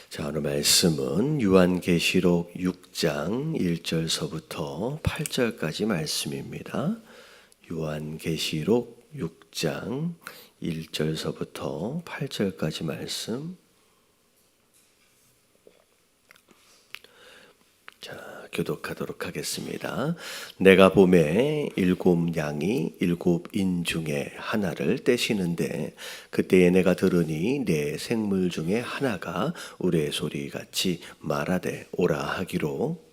자, 오늘 말씀은 요한계시록 6장 1절서부터 8절까지 말씀입니다. 요한계시록 6장 1절서부터 8절까지 말씀. 자, 교독하도록 하겠습니다. 내가 봄에 7 양이 7 인 중에 하나를 떼시는데 그때에 내가 들으니 내 생물 중에 하나가 우레소리 같이 말하되 오라 하기로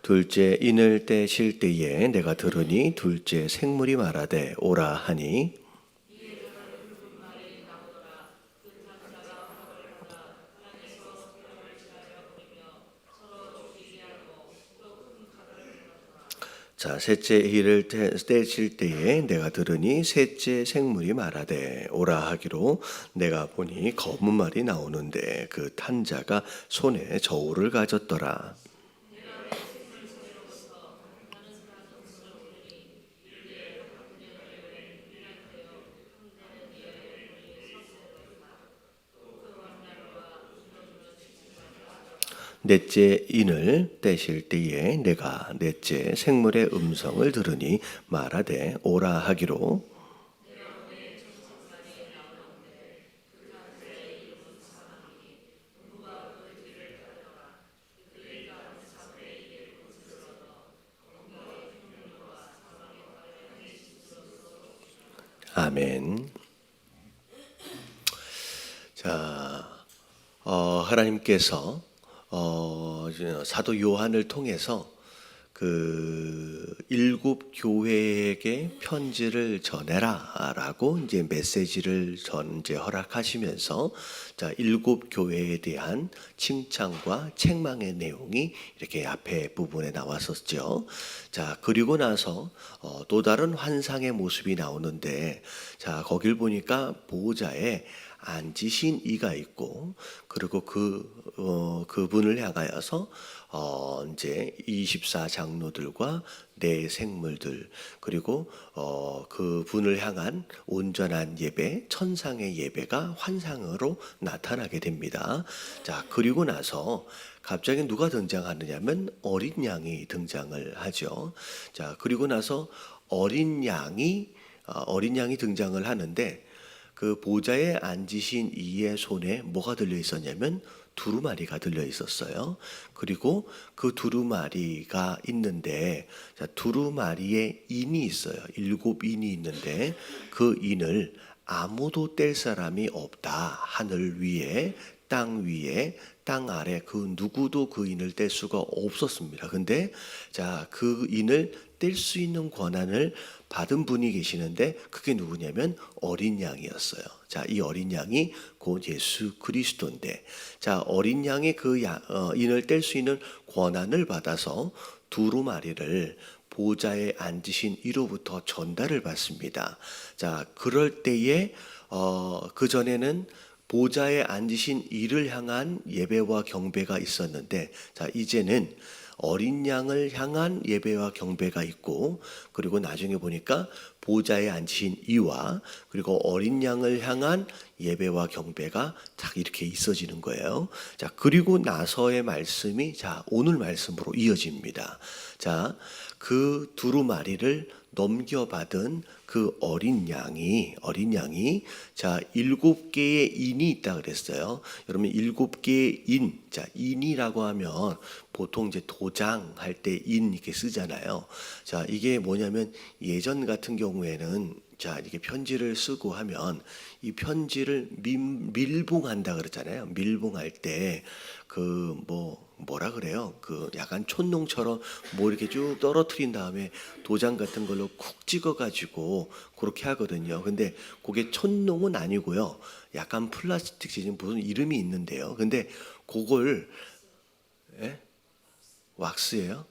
둘째 인을 떼실 때에 내가 들으니 둘째 생물이 말하되 오라 하니 자, 셋째 이를 떼실 때에 내가 들으니 셋째 생물이 말하되 오라 하기로 내가 보니 검은 말이 나오는데 그 탄 자가 손에 저울을 가졌더라. 넷째 인을 떼실 때에 내가 넷째 생물의 음성을 들으니 말하되 오라 하기로 아멘. 자, 하나님께서 사도 요한을 통해서 그 7 교회에게 편지를 전해라라고 이제 메시지를 이제 허락하시면서 자, 7 교회에 대한 칭찬과 책망의 내용이 이렇게 앞에 부분에 나왔었죠. 자, 그리고 나서 또 다른 환상의 모습이 나오는데 자, 거길 보니까 보호자에 앉으신 이가 있고 그리고 그분을 향하여서 이제 24 장로들과 네 생물들 그리고 그분을 향한 온전한 예배, 천상의 예배가 환상으로 나타나게 됩니다. 자, 그리고 나서 갑자기 누가 등장하느냐면 어린 양이 등장을 하죠. 자, 그리고 나서 어린 양이 등장을 하는데 그 보좌에 앉으신 이의 손에 뭐가 들려 있었냐면 두루마리가 들려 있었어요. 그리고 그 두루마리가 있는데 자, 두루마리에 인이 있어요. 7 인이 있는데 그 인을 아무도 뗄 사람이 없다. 하늘 위에 땅 위에 땅 아래 그 누구도 그 인을 뗄 수가 없었습니다. 근데 자, 그 인을 뗄 수 있는 권한을 받은 분이 계시는데 그게 누구냐면 어린 양이었어요. 자, 이 어린 양이 곧 예수 그리스도인데 자, 어린 양이 그 인을 뗄 수 있는 권한을 받아서 두루마리를 보좌에 앉으신 이로부터 전달을 받습니다. 자, 그럴 때에 그 전에는 보좌에 앉으신 이를 향한 예배와 경배가 있었는데 자, 이제는 어린 양을 향한 예배와 경배가 있고 그리고 나중에 보니까 보좌에 앉으신 이와 그리고 어린 양을 향한 예배와 경배가 딱 이렇게 있어지는 거예요. 자, 그리고 나서의 말씀이 자, 오늘 말씀으로 이어집니다. 자, 그 두루마리를 넘겨받은 그 어린 양이 자, 7개의 인이 있다 그랬어요. 여러분 7개의 인, 자, 인이라고 하면 보통 이제 도장 할 때 인 이렇게 쓰잖아요. 자, 이게 뭐냐면 예전 같은 경우에는 자, 이렇게 편지를 쓰고 하면 이 편지를 밀봉한다 그러잖아요. 밀봉할 때 그 뭐라 그래요? 그 약간 촌농처럼 뭐 이렇게 쭉 떨어뜨린 다음에 도장 같은 걸로 쿡 찍어가지고 그렇게 하거든요. 근데 그게 촌농은 아니고요. 약간 플라스틱 지금 무슨 이름이 있는데요. 근데 그걸 왁스예요?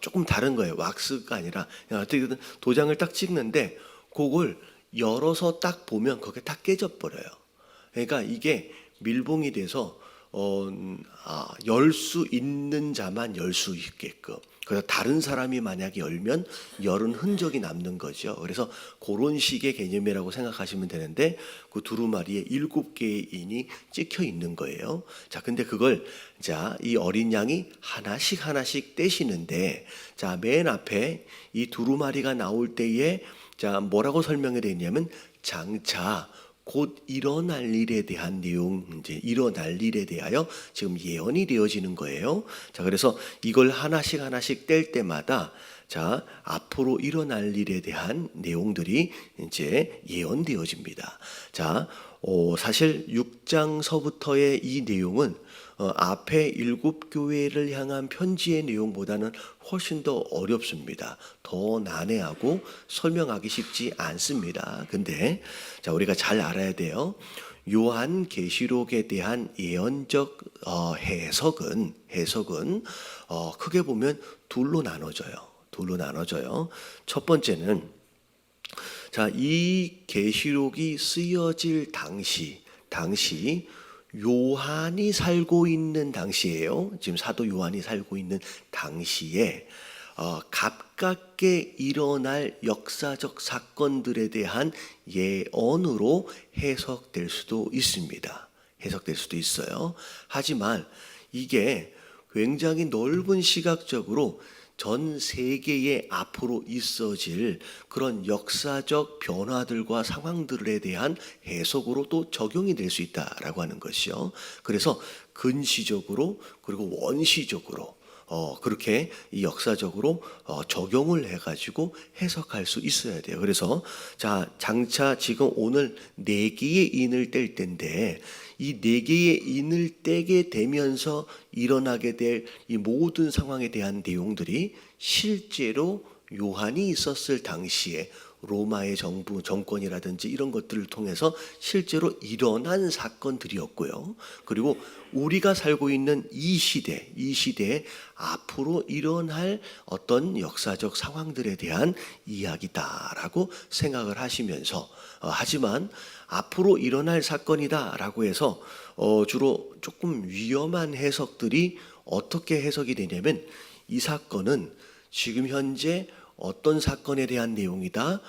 조금 다른 거예요. 왁스가 아니라 그냥 어떻게든 도장을 딱 찍는데 그걸 열어서 딱 보면 그게 딱 깨져 버려요. 그러니까 이게 밀봉이 돼서 열 수 있는 자만 열 수 있게끔. 그래서 다른 사람이 만약에 열면 열은 흔적이 남는 거죠. 그래서 그런 식의 개념이라고 생각하시면 되는데 그 두루마리에 7개의 인이 찍혀 있는 거예요. 자, 근데 그걸 이 어린 양이 하나씩 떼시는데 맨 앞에 이 두루마리가 나올 때에 뭐라고 설명이 되냐면 장차 곧 일어날 일에 대한 내용, 이제 일어날 일에 대하여 지금 예언이 되어지는 거예요. 그래서 이걸 하나씩 뗄 때마다 앞으로 일어날 일에 대한 내용들이 이제 예언되어집니다. 사실 6장서부터의 이 내용은 앞에 7교회를 향한 편지의 내용보다는 훨씬 더 어렵습니다. 더 난해하고 설명하기 쉽지 않습니다. 근데 우리가 잘 알아야 돼요. 요한계시록에 대한 예언적 해석은 크게 보면 둘로 나눠져요. 첫 번째는 이 계시록이 쓰여질 당시 요한이 살고 있는 당시예요. 지금 사도 요한이 살고 있는 당시에 가깝게 일어날 역사적 사건들에 대한 예언으로 해석될 수도 있습니다. 해석될 수도 있어요. 하지만 이게 굉장히 넓은 시각적으로 전 세계에 앞으로 있어질 그런 역사적 변화들과 상황들에 대한 해석으로 또 적용이 될 수 있다라고 하는 것이요. 그래서 근시적으로 그리고 원시적으로 그렇게 이 역사적으로 적용을 해가지고 해석할 수 있어야 돼요. 그래서 장차 지금 오늘 4개의 인을 뗄 때인데 이 4개의 인을 떼게 되면서 일어나게 될 이 모든 상황에 대한 내용들이 실제로 요한이 있었을 당시에 로마의 정권이라든지 이런 것들을 통해서 실제로 일어난 사건들이었고요. 그리고 우리가 살고 있는 이 시대에 앞으로 일어날 어떤 역사적 상황들에 대한 이야기다라고 생각을 하시면서 하지만 앞으로 일어날 사건이다라고 해서 주로 조금 위험한 해석들이 어떻게 해석이 되냐면 이 사건은 지금 현재 어떤 사건에 대한 내용이다라고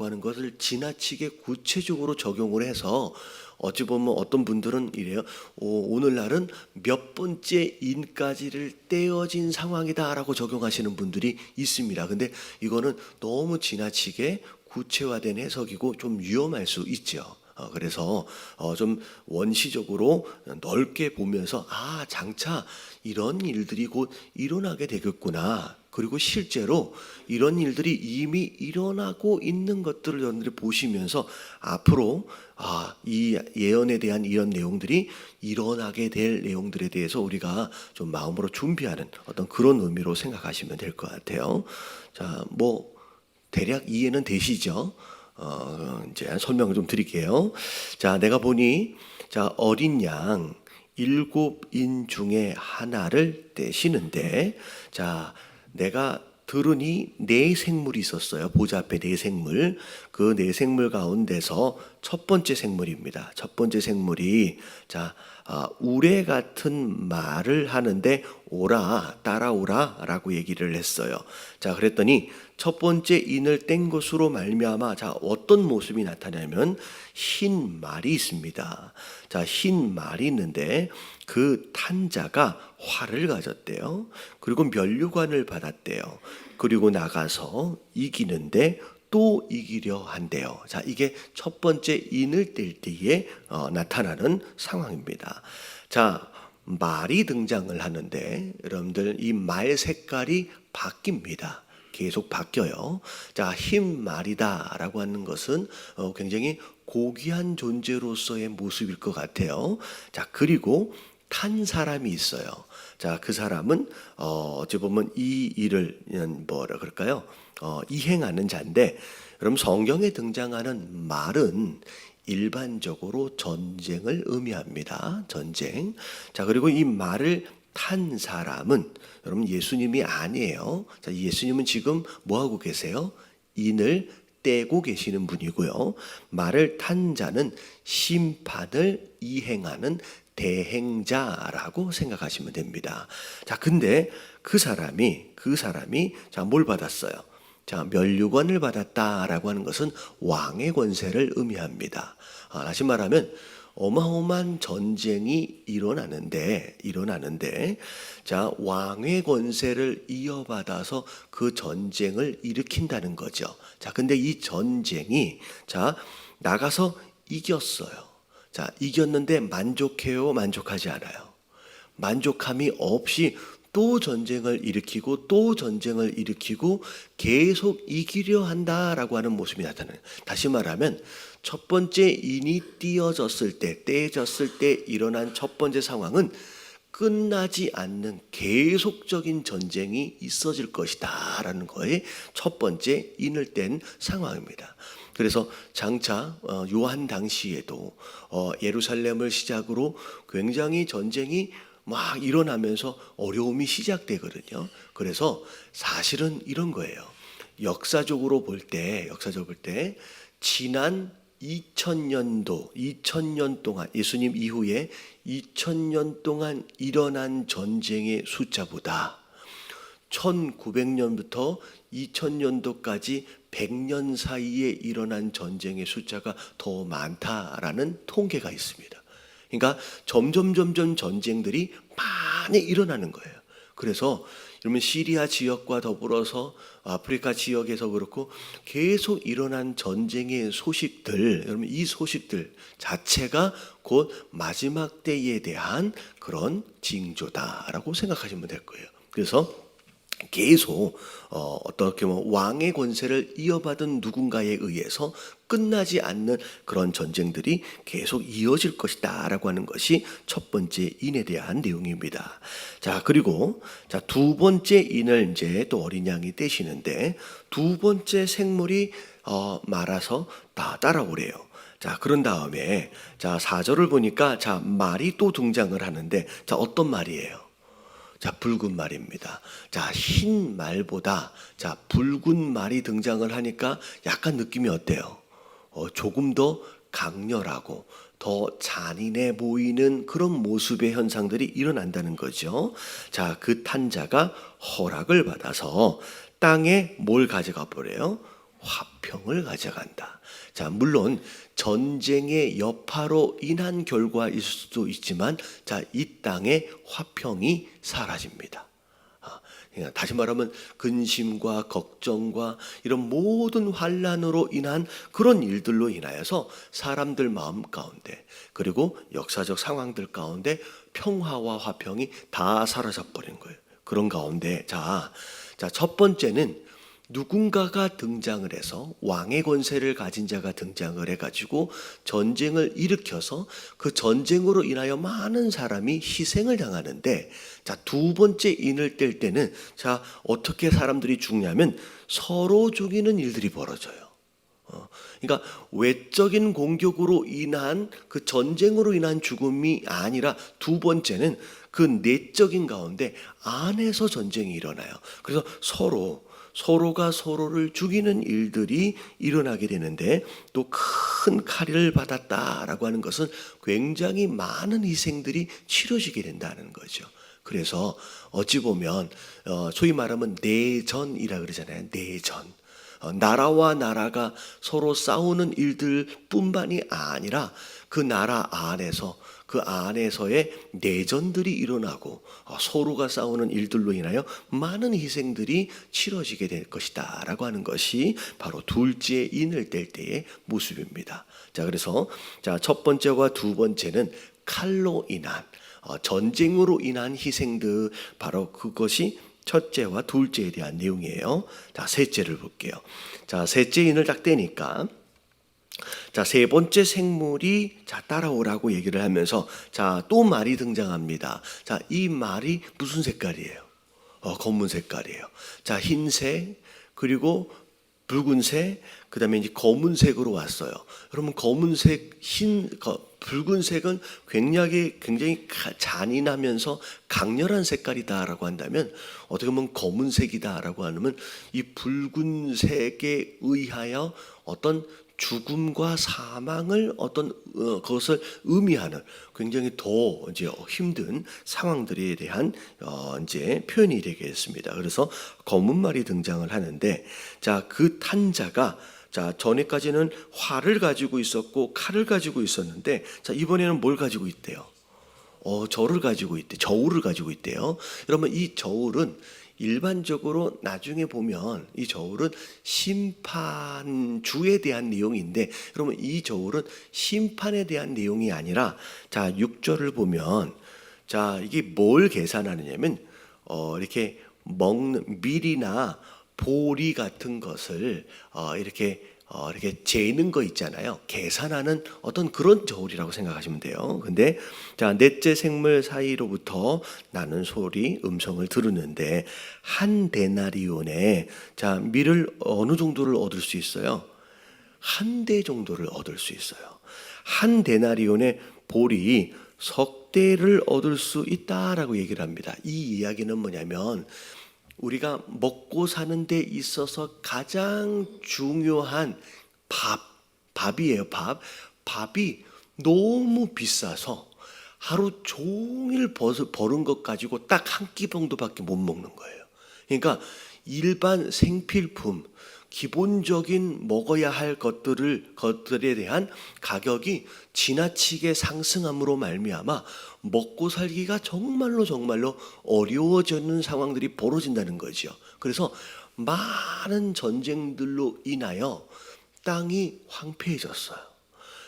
하는 것을 지나치게 구체적으로 적용을 해서 어찌 보면 어떤 분들은 이래요. 오늘날은 몇 번째 인까지를 떼어진 상황이다라고 적용하시는 분들이 있습니다. 근데 이거는 너무 지나치게 구체화된 해석이고 좀 위험할 수 있죠. 그래서 좀 원시적으로 넓게 보면서 장차 이런 일들이 곧 일어나게 되겠구나. 그리고 실제로 이런 일들이 이미 일어나고 있는 것들을 여러분들이 보시면서 앞으로 이 예언에 대한 이런 내용들이 일어나게 될 내용들에 대해서 우리가 좀 마음으로 준비하는 어떤 그런 의미로 생각하시면 될 것 같아요. 대략 이해는 되시죠? 이제 설명을 좀 드릴게요. 내가 보니 어린 양 7인 중에 하나를 떼시는데 내가 들으니 4생물이 있었어요. 보좌 앞에 4생물. 그 4생물 가운데서 첫 번째 생물입니다. 첫 번째 생물이 우레 같은 말을 하는데 오라 따라오라 라고 얘기를 했어요. 그랬더니 첫 번째 인을 뗀 것으로 말미암아 어떤 모습이 나타나냐면 흰 말이 있습니다. 흰 말이 있는데 그 탄 자가 활을 가졌대요. 그리고 면류관을 받았대요. 그리고 나가서 이기는데 또 이기려 한대요. 이게 첫 번째 인을 뗄 때에 나타나는 상황입니다. 말이 등장을 하는데 여러분들 이 말 색깔이 바뀝니다. 계속 바뀌어요. 흰 말이다라고 하는 것은 굉장히 고귀한 존재로서의 모습일 것 같아요. 그리고 탄 사람이 있어요. 그 사람은 어찌 보면 이 일을 이행하는 자인데, 여러분 성경에 등장하는 말은 일반적으로 전쟁을 의미합니다. 전쟁. 그리고 이 말을 탄 사람은 여러분 예수님이 아니에요. 예수님은 지금 뭐 하고 계세요? 인을 떼고 계시는 분이고요. 말을 탄 자는 심판을 이행하는 대행자라고 생각하시면 됩니다. 자, 근데 그 사람이 자, 뭘 받았어요? 자, 면류관을 받았다라고 하는 것은 왕의 권세를 의미합니다. 다시 말하면 어마어마한 전쟁이 일어나는데 자, 왕의 권세를 이어받아서 그 전쟁을 일으킨다는 거죠. 자, 근데 이 전쟁이 자, 나가서 이겼어요. 자, 이겼는데 만족해요? 만족하지 않아요? 만족함이 없이 또 전쟁을 일으키고 또 전쟁을 일으키고 계속 이기려 한다라고 하는 모습이 나타나요. 다시 말하면 첫 번째 인이 떼졌을 때 일어난 첫 번째 상황은 끝나지 않는 계속적인 전쟁이 있어질 것이다 라는 거에 첫 번째 인을 뗀 상황입니다. 그래서 장차 요한 당시에도 예루살렘을 시작으로 굉장히 전쟁이 막 일어나면서 어려움이 시작되거든요. 그래서 사실은 이런 거예요. 역사적으로 볼 때 지난 2000년 동안 예수님 이후에 2000년 동안 일어난 전쟁의 숫자보다 1900년부터 2000년도까지 100년 사이에 일어난 전쟁의 숫자가 더 많다라는 통계가 있습니다. 그러니까 점점 전쟁들이 많이 일어나는 거예요. 그래서 여러분 시리아 지역과 더불어서 아프리카 지역에서 그렇고 계속 일어난 전쟁의 소식들, 여러분 이 소식들 자체가 곧 마지막 때에 대한 그런 징조다라고 생각하시면 될 거예요. 그래서 계속 어떻게 보면 왕의 권세를 이어받은 누군가에 의해서 끝나지 않는 그런 전쟁들이 계속 이어질 것이다 라고 하는 것이 첫 번째 인에 대한 내용입니다. 자, 그리고 자, 두 번째 인을 이제 또 어린 양이 떼시는데 두 번째 생물이 말아서 다 따라오래요. 자, 그런 다음에 자, 4절을 보니까 자, 말이 또 등장을 하는데 자, 어떤 말이에요? 자, 붉은 말입니다. 자, 흰 말보다 자, 붉은 말이 등장을 하니까 약간 느낌이 어때요? 조금 더 강렬하고 더 잔인해 보이는 그런 모습의 현상들이 일어난다는 거죠. 자, 그 탄자가 허락을 받아서 땅에 뭘 가져가 버려요? 화평을 가져간다. 자, 물론 전쟁의 여파로 인한 결과일 수도 있지만 자, 이 땅의 화평이 사라집니다. 그러니까 다시 말하면 근심과 걱정과 이런 모든 환난으로 인한 그런 일들로 인하여서 사람들 마음 가운데 그리고 역사적 상황들 가운데 평화와 화평이 다 사라져 버린 거예요. 그런 가운데 자, 첫 번째는 누군가가 등장을 해서 왕의 권세를 가진 자가 등장을 해가지고 전쟁을 일으켜서 그 전쟁으로 인하여 많은 사람이 희생을 당하는데 자, 두 번째 인을 뗄 때는 자, 어떻게 사람들이 죽냐면 서로 죽이는 일들이 벌어져요. 그러니까 외적인 공격으로 인한 그 전쟁으로 인한 죽음이 아니라 두 번째는 그 내적인 가운데 안에서 전쟁이 일어나요. 그래서 서로가 서로를 죽이는 일들이 일어나게 되는데 또 큰 칼을 받았다라고 하는 것은 굉장히 많은 희생들이 치러지게 된다는 거죠. 그래서 어찌 보면 소위 말하면 내전이라 그러잖아요. 내전. 나라와 나라가 서로 싸우는 일들뿐만이 아니라 그 나라 안에서 그 안에서의 내전들이 일어나고 서로가 싸우는 일들로 인하여 많은 희생들이 치러지게 될 것이다 라고 하는 것이 바로 둘째 인을 뗄 때의 모습입니다. 자, 그래서 자, 첫 번째와 두 번째는 칼로 인한 전쟁으로 인한 희생들, 바로 그것이 첫째와 둘째에 대한 내용이에요. 자, 셋째를 볼게요. 자, 셋째 인을 딱 떼니까 자, 세 번째 생물이 자, 따라오라고 얘기를 하면서 자, 또 말이 등장합니다. 자, 이 말이 무슨 색깔이에요? 검은 색깔이에요. 자, 흰색 그리고 붉은색 그다음에 이제 검은색으로 왔어요. 여러분 검은색 붉은색은 굉장히 잔인하면서 강렬한 색깔이다라고 한다면, 어떻게 보면 검은색이다라고 하면 이 붉은색에 의하여 어떤 죽음과 사망을 그것을 의미하는 굉장히 더 이제 힘든 상황들에 대한 이제 표현이 되겠습니다. 그래서 검은 말이 등장을 하는데, 자, 그 탄자가 자, 전에까지는 활을 가지고 있었고 칼을 가지고 있었는데, 자, 이번에는 뭘 가지고 있대요? 저울을 가지고 있대요. 여러분, 이 저울은 일반적으로 나중에 보면 이 저울은 심판주에 대한 내용인데, 여러분 이 저울은 심판에 대한 내용이 아니라, 자 6절을 보면, 자 이게 뭘 계산하느냐면 이렇게 먹는 밀이나 보리 같은 것을 이렇게 재는 거 있잖아요. 계산하는 어떤 그런 저울이라고 생각하시면 돼요. 근데 자, 넷째 생물 사이로부터 나는 소리 음성을 들었는데 한 데나리온에, 자 밀을 어느 정도를 얻을 수 있어요? 한 대 정도를 얻을 수 있어요. 한 데나리온에 보리 석 대를 얻을 수 있다라고 얘기를 합니다. 이 이야기는 뭐냐면, 우리가 먹고 사는 데 있어서 가장 중요한 밥이에요. 밥이 너무 비싸서 하루 종일 버는 것 가지고 딱 한 끼 정도밖에 못 먹는 거예요. 그러니까 일반 생필품, 기본적인 먹어야 할 것들에 대한 가격이 지나치게 상승함으로 말미암아 먹고 살기가 정말로 어려워지는 상황들이 벌어진다는 거죠. 그래서 많은 전쟁들로 인하여 땅이 황폐해졌어요.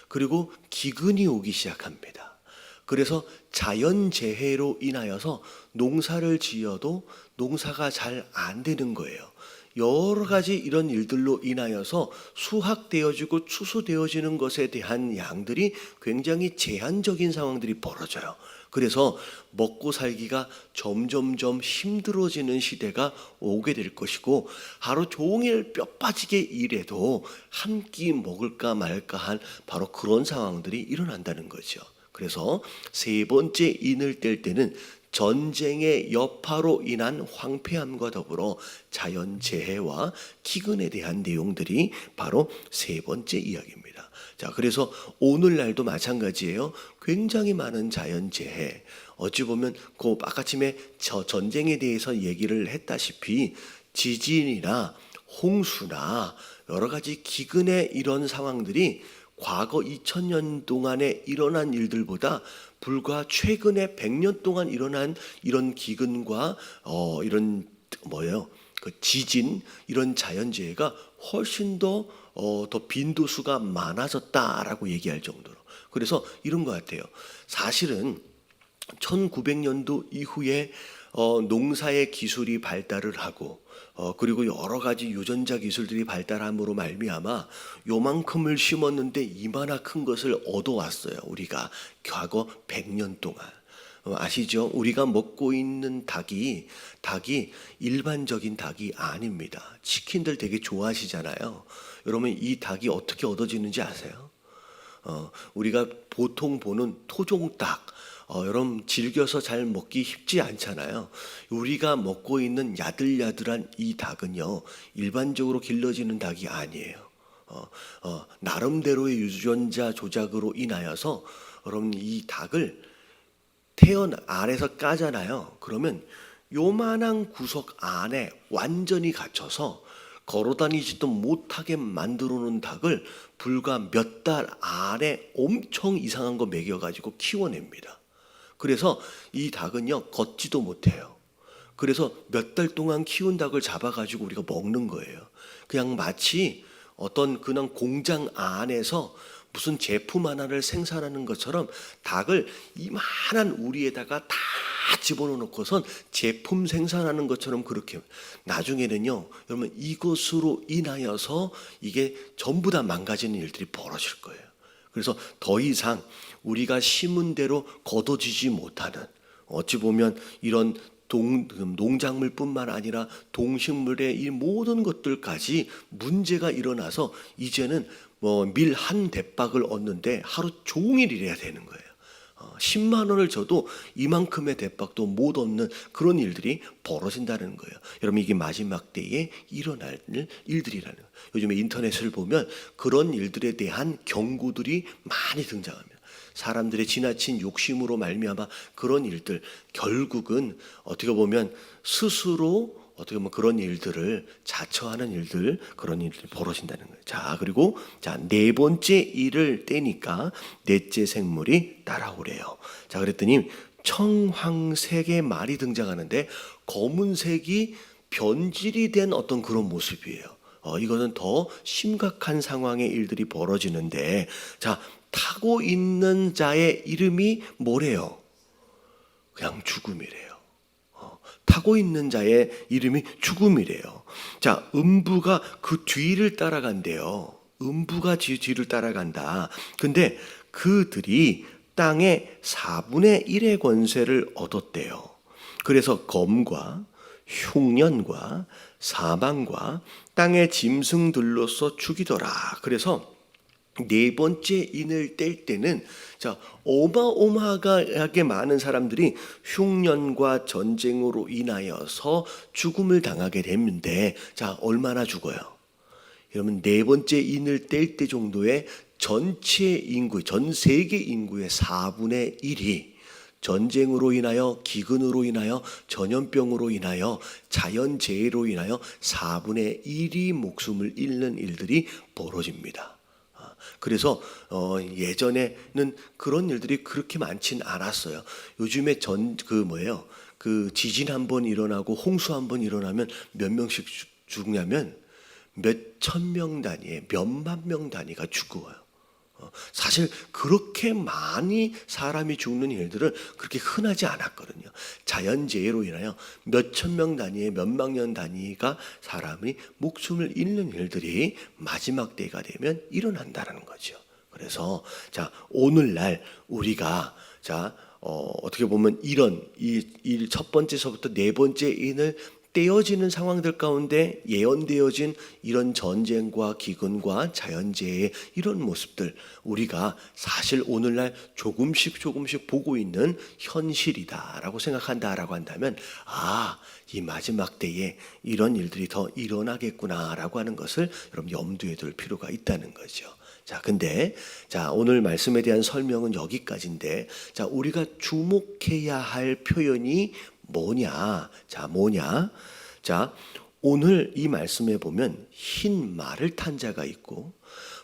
그리고 기근이 오기 시작합니다. 그래서 자연재해로 인하여서 농사를 지어도 농사가 잘 안 되는 거예요. 여러 가지 이런 일들로 인하여서 수확되어지고 추수되어지는 것에 대한 양들이 굉장히 제한적인 상황들이 벌어져요. 그래서 먹고 살기가 점점점 힘들어지는 시대가 오게 될 것이고, 하루 종일 뼈 빠지게 일해도 한 끼 먹을까 말까 한 바로 그런 상황들이 일어난다는 거죠. 그래서 세 번째 인을 뗄 때는 전쟁의 여파로 인한 황폐함과 더불어 자연재해와 기근에 대한 내용들이 바로 세 번째 이야기입니다. 자, 그래서 오늘날도 마찬가지예요. 굉장히 많은 자연재해, 어찌 보면 그 아까쯤에 전쟁에 대해서 얘기를 했다시피 지진이나 홍수나 여러 가지 기근의 이런 상황들이 과거 2000년 동안에 일어난 일들보다 불과 최근에 100년 동안 일어난 이런 기근과 이런 그 지진, 이런 자연재해가 훨씬 더 빈도수가 많아졌다라고 얘기할 정도로. 그래서 이런 것 같아요. 사실은 1900년도 이후에 농사의 기술이 발달을 하고, 그리고 여러 가지 유전자 기술들이 발달함으로 말미암아 요만큼을 심었는데 이마나 큰 것을 얻어왔어요. 우리가 과거 100년 동안. 아시죠? 우리가 먹고 있는 닭이 일반적인 닭이 아닙니다. 치킨들 되게 좋아하시잖아요. 여러분, 이 닭이 어떻게 얻어지는지 아세요? 우리가 보통 보는 토종닭, 여러분 즐겨서 잘 먹기 쉽지 않잖아요. 우리가 먹고 있는 야들야들한 이 닭은요, 일반적으로 길러지는 닭이 아니에요. 나름대로의 유전자 조작으로 인하여서 여러분 이 닭을 안에서 까잖아요. 그러면 요만한 구석 안에 완전히 갇혀서 걸어다니지도 못하게 만들어 놓은 닭을 불과 몇 달 안에 엄청 이상한 거 먹여가지고 키워냅니다. 그래서 이 닭은요, 걷지도 못해요. 그래서 몇 달 동안 키운 닭을 잡아가지고 우리가 먹는 거예요. 그냥 마치 어떤 그냥 공장 안에서 무슨 제품 하나를 생산하는 것처럼 닭을 이만한 우리에다가 다 집어넣고선 제품 생산하는 것처럼, 그렇게 나중에는요, 여러분 이것으로 인하여서 이게 전부 다 망가지는 일들이 벌어질 거예요. 그래서 더 이상 우리가 심은 대로 거둬지지 못하는, 어찌 보면 이런 농작물뿐만 아니라 동식물의 이 모든 것들까지 문제가 일어나서 이제는 뭐 밀 한 대박을 얻는데 하루 종일 일해야 되는 거예요. 10만 원을 줘도 이만큼의 대박도 못 얻는 그런 일들이 벌어진다는 거예요. 여러분, 이게 마지막 때에 일어날 일들이라는 거예요. 요즘에 인터넷을 보면 그런 일들에 대한 경고들이 많이 등장합니다. 사람들의 지나친 욕심으로 말미암아 그런 일들, 결국은 어떻게 보면 스스로 어떻게 보면 그런 일들을 자처하는 일들, 그런 일들이 벌어진다는 거예요. 자, 그리고 네 번째 일을 떼니까 넷째 생물이 따라오래요. 자, 그랬더니 청황색의 말이 등장하는데 검은색이 변질이 된 어떤 그런 모습이에요. 이거는 더 심각한 상황의 일들이 벌어지는데, 자, 타고 있는 자의 이름이 뭐래요? 그냥 죽음이래요. 타고 있는 자의 이름이 죽음이래요. 자, 음부가 그 뒤를 따라간대요. 음부가 뒤를 따라간다. 근데 그들이 땅의 4분의 1의 권세를 얻었대요. 그래서 검과 흉년과 사망과 땅의 짐승들로서 죽이더라. 그래서 네 번째 인을 뗄 때는 어마어마하게 많은 사람들이 흉년과 전쟁으로 인하여서 죽음을 당하게 됐는데, 얼마나 죽어요? 여러분, 네 번째 인을 뗄 때 정도의 전체 인구, 전 세계 인구의 4분의 1이 전쟁으로 인하여, 기근으로 인하여, 전염병으로 인하여, 자연재해로 인하여 4분의 1이 목숨을 잃는 일들이 벌어집니다. 그래서 예전에는 그런 일들이 그렇게 많진 않았어요. 요즘에 그 지진 한번 일어나고 홍수 한번 일어나면 몇 명씩 죽냐면 몇 천 명 단위에 몇만 명 단위가 죽어요. 사실 그렇게 많이 사람이 죽는 일들은 그렇게 흔하지 않았거든요. 자연재해로 인하여 몇천 명 단위의 몇만 년 단위가 사람이 목숨을 잃는 일들이 마지막 때가 되면 일어난다는 거죠. 그래서 오늘날 우리가 어떻게 보면 이런 이 첫 번째서부터 네 번째 인을 떼어지는 상황들 가운데 예언되어진 이런 전쟁과 기근과 자연재해, 이런 모습들, 우리가 사실 오늘날 조금씩 보고 있는 현실이다라고 생각한다라고 한다면, 이 마지막 때에 이런 일들이 더 일어나겠구나라고 하는 것을 여러분 염두에 둘 필요가 있다는 거죠. 근데 오늘 말씀에 대한 설명은 여기까지인데, 우리가 주목해야 할 표현이 뭐냐? 오늘 이 말씀에 보면 흰 말을 탄 자가 있고,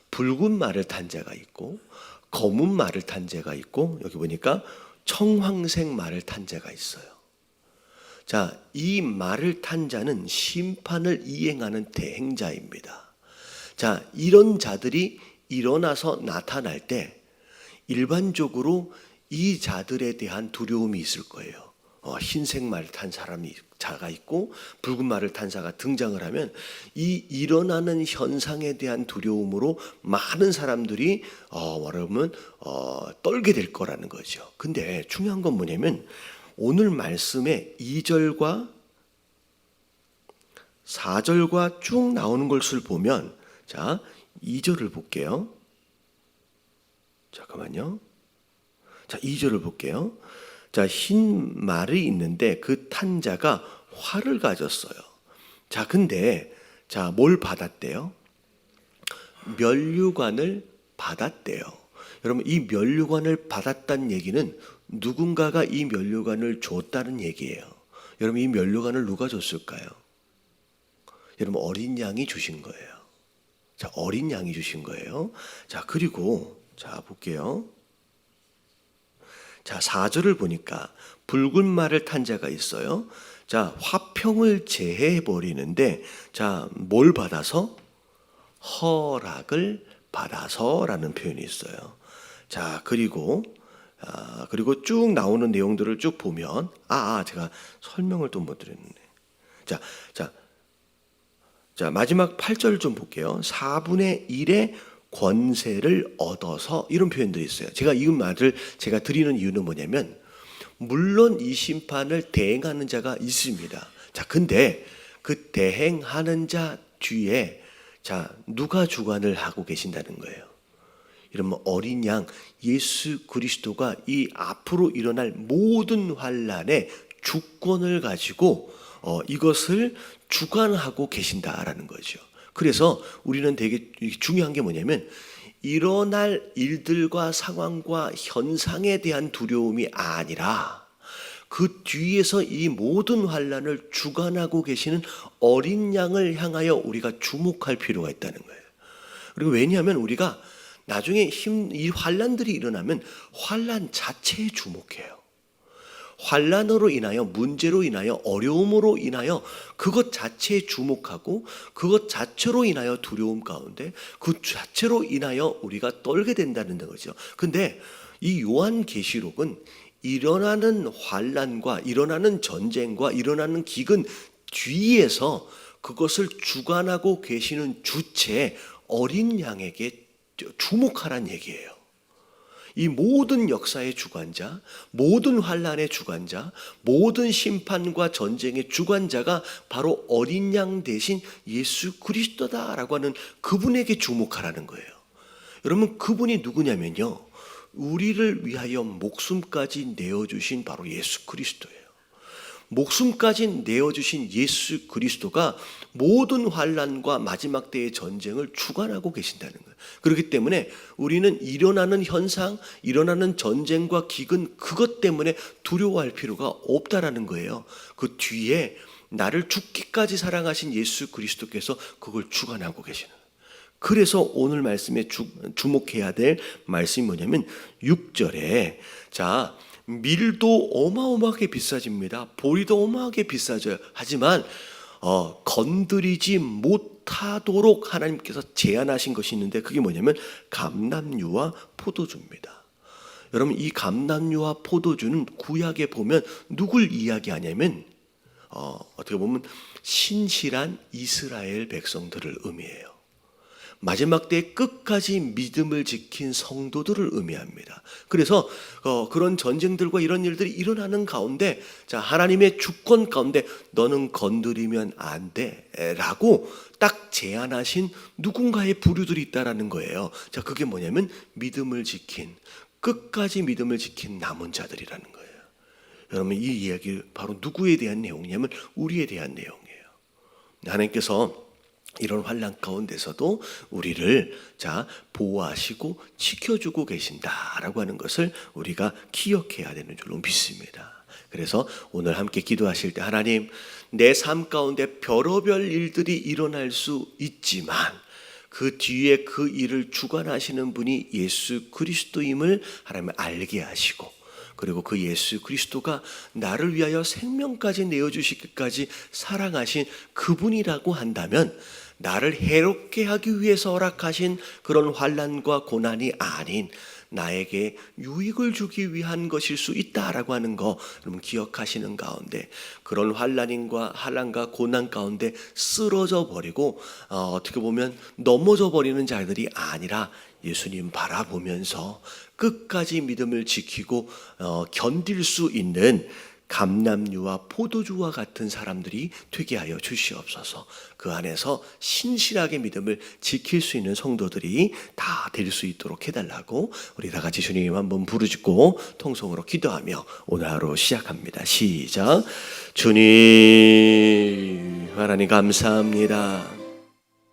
붉은 말을 탄 자가 있고, 검은 말을 탄 자가 있고, 여기 보니까 청황색 말을 탄 자가 있어요. 이 말을 탄 자는 심판을 이행하는 대행자입니다. 이런 자들이 일어나서 나타날 때 일반적으로 이 자들에 대한 두려움이 있을 거예요. 흰색 말을 탄 자가 있고 붉은 말을 탄 자가 등장을 하면 이 일어나는 현상에 대한 두려움으로 많은 사람들이 말하면 떨게 될 거라는 거죠. 근데 중요한 건 뭐냐면, 오늘 말씀의 2절과 4절과 쭉 나오는 것을 보면, 2절을 볼게요. 잠깐만요. 2절을 볼게요. 흰 말이 있는데 그 탄 자가 활을 가졌어요. 근데 뭘 받았대요? 면류관을 받았대요. 여러분, 이 면류관을 받았다는 얘기는 누군가가 이 면류관을 줬다는 얘기예요. 여러분, 이 면류관을 누가 줬을까요? 여러분, 어린 양이 주신 거예요. 어린 양이 주신 거예요. 그리고 볼게요. 4절을 보니까 붉은 말을 탄 자가 있어요. 화평을 제해해 버리는데, 뭘 받아서? 허락을 받아서라는 표현이 있어요. 그리고 쭉 나오는 내용들을 쭉 보면, 제가 설명을 또 못 드렸네. 마지막 8절 좀 볼게요. 4분의 1의 권세를 얻어서, 이런 표현들이 있어요. 제가 이 말을 제가 드리는 이유는 뭐냐면, 물론 이 심판을 대행하는 자가 있습니다. 근데 그 대행하는 자 뒤에 자, 누가 주관을 하고 계신다는 거예요? 이러면 어린 양 예수 그리스도가 이 앞으로 일어날 모든 환란의 주권을 가지고 이것을 주관하고 계신다라는 거죠. 그래서 우리는 되게 중요한 게 뭐냐면 일어날 일들과 상황과 현상에 대한 두려움이 아니라 그 뒤에서 이 모든 환란을 주관하고 계시는 어린 양을 향하여 우리가 주목할 필요가 있다는 거예요. 그리고 왜냐하면 우리가 나중에 이 환란들이 일어나면 환란 자체에 주목해요. 환란으로 인하여, 문제로 인하여, 어려움으로 인하여 그것 자체에 주목하고 그것 자체로 인하여 두려움 가운데 그 자체로 인하여 우리가 떨게 된다는 거죠. 근데 이 요한계시록은 일어나는 환란과 일어나는 전쟁과 일어나는 기근 뒤에서 그것을 주관하고 계시는 주체 어린 양에게 주목하란 얘기예요. 이 모든 역사의 주관자, 모든 환란의 주관자, 모든 심판과 전쟁의 주관자가 바로 어린 양 대신 예수 그리스도다라고 하는 그분에게 주목하라는 거예요. 여러분, 그분이 누구냐면요, 우리를 위하여 목숨까지 내어주신 바로 예수 그리스도예요. 목숨까지 내어주신 예수 그리스도가 모든 환란과 마지막 때의 전쟁을 주관하고 계신다는 거예요. 그렇기 때문에 우리는 일어나는 현상, 일어나는 전쟁과 기근 그것 때문에 두려워할 필요가 없다라는 거예요. 그 뒤에 나를 죽기까지 사랑하신 예수 그리스도께서 그걸 주관하고 계시는 거예요. 그래서 오늘 말씀에 주목해야 될 말씀이 뭐냐면 6절에 자, 밀도 어마어마하게 비싸집니다. 보리도 어마하게 비싸져요. 하지만 건드리지 못하도록 하나님께서 제한하신 것이 있는데 그게 뭐냐면 감람유와 포도주입니다. 여러분, 이 감람유와 포도주는 구약에 보면 누굴 이야기하냐면 어떻게 보면 신실한 이스라엘 백성들을 의미해요. 마지막 때 끝까지 믿음을 지킨 성도들을 의미합니다. 그래서 그런 전쟁들과 이런 일들이 일어나는 가운데 자, 하나님의 주권 가운데 너는 건드리면 안 돼 라고 딱 제안하신 누군가의 부류들이 있다라는 거예요. 자, 그게 뭐냐면 믿음을 지킨, 끝까지 믿음을 지킨 남은 자들이라는 거예요. 여러분, 이 이야기 바로 누구에 대한 내용이냐면 우리에 대한 내용이에요. 하나님께서 이런 환난 가운데서도 우리를 보호하시고 지켜주고 계신다라고 하는 것을 우리가 기억해야 되는 줄로 믿습니다. 그래서 오늘 함께 기도하실 때 하나님, 내 삶 가운데 별의별 일들이 일어날 수 있지만 그 뒤에 그 일을 주관하시는 분이 예수 그리스도임을 하나님 알게 하시고, 그리고 그 예수 그리스도가 나를 위하여 생명까지 내어주시기까지 사랑하신 그분이라고 한다면 나를 해롭게 하기 위해서 허락하신 그런 환난과 고난이 아닌 나에게 유익을 주기 위한 것일 수 있다라고 하는 거 여러분 기억하시는 가운데, 그런 환난과 고난 가운데 쓰러져 버리고 어떻게 보면 넘어져 버리는 자들이 아니라 예수님 바라보면서 끝까지 믿음을 지키고 견딜 수 있는 감람유와 포도주와 같은 사람들이 되게 하여 주시옵소서. 그 안에서 신실하게 믿음을 지킬 수 있는 성도들이 다 될 수 있도록 해달라고 우리 다 같이 주님 한번 부르짖고 통성으로 기도하며 오늘 하루 시작합니다. 시작. 주님, 하나님 감사합니다.